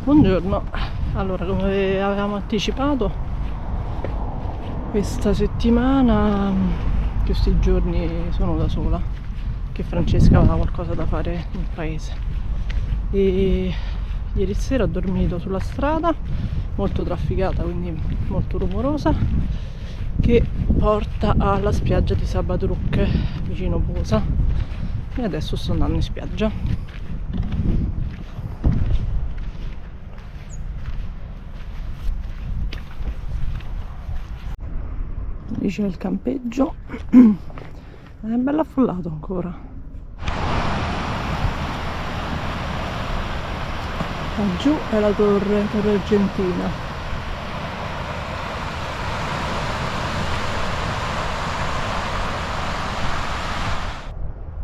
Buongiorno, allora come avevamo anticipato questa settimana, questi giorni sono da sola, che Francesca aveva qualcosa da fare in paese e ieri sera ho dormito sulla strada molto trafficata, quindi molto rumorosa, che porta alla spiaggia di Sabadruc vicino Bosa e adesso sto andando in spiaggia. Lì c'è il campeggio, è bello affollato ancora. Laggiù è la torre argentina.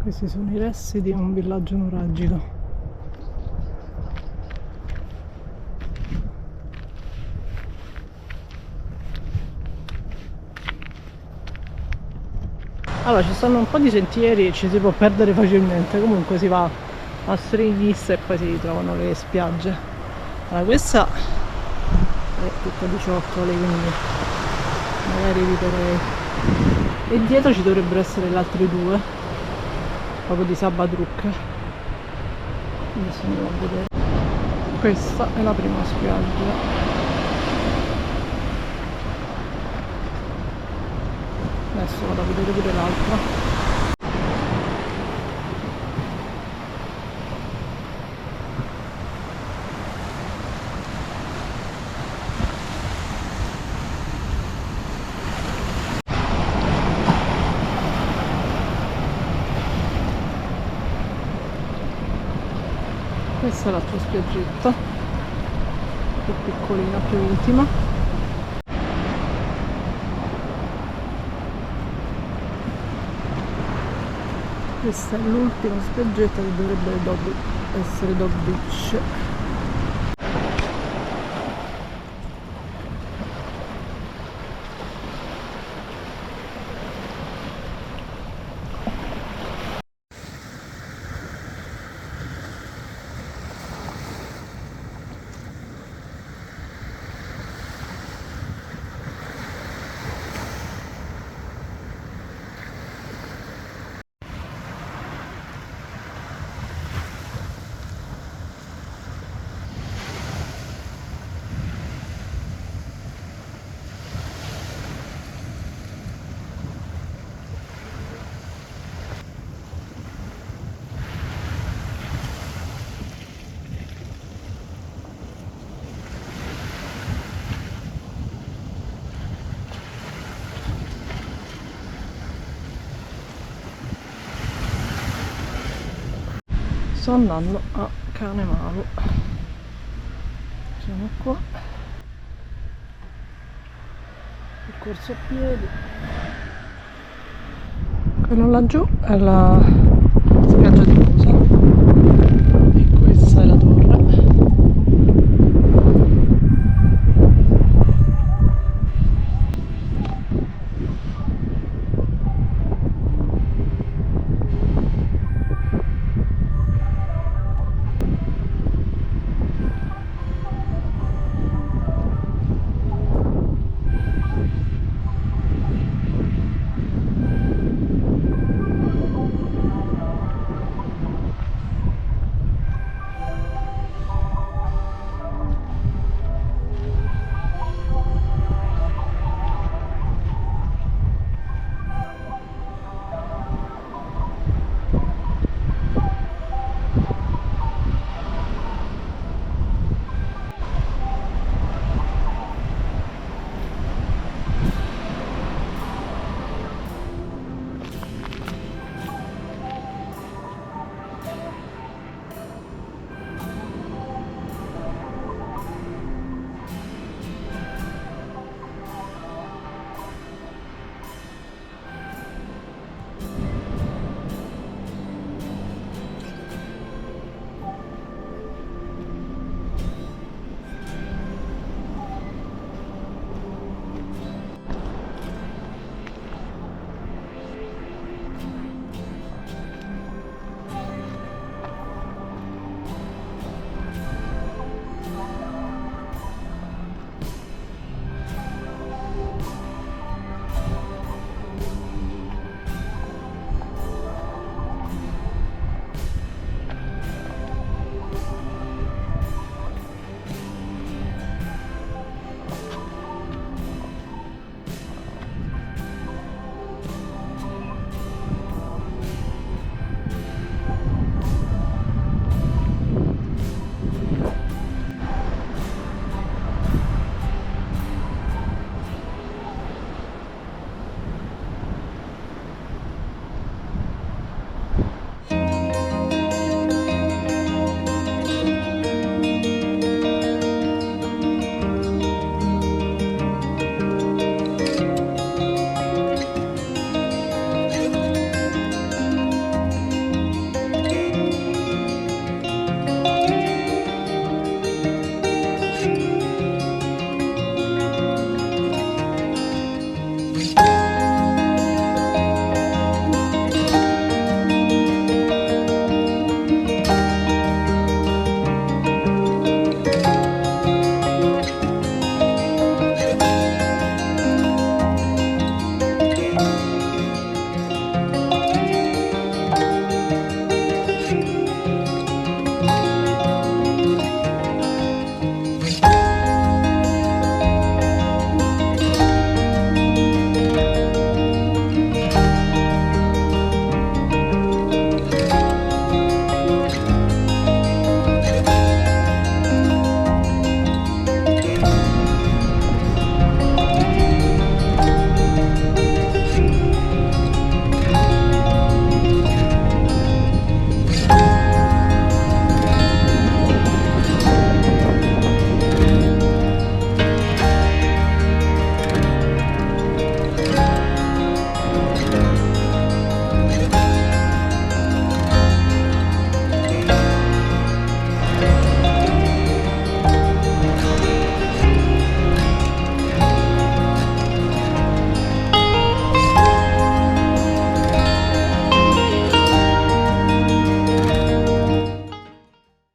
Questi sono i resti di un villaggio nuragico. Allora, ci stanno un po' di sentieri e ci si può perdere facilmente, comunque si va a Stringis e poi si trovano le spiagge. Allora, questa è tutta 18, quindi magari eviterei. E dietro ci dovrebbero essere le altre due, proprio di Sabadruc. Adesso andiamo a vedere. Questa è la prima spiaggia. Adesso vado a vedere pure l'altra. Questa è l'altra spiaggetta, più piccolina, più intima. Questa è l'ultima spiaggetta che dovrebbe essere Dog Beach. Sto andando a Canemalo, siamo qua, percorso a piedi. Quello laggiù è la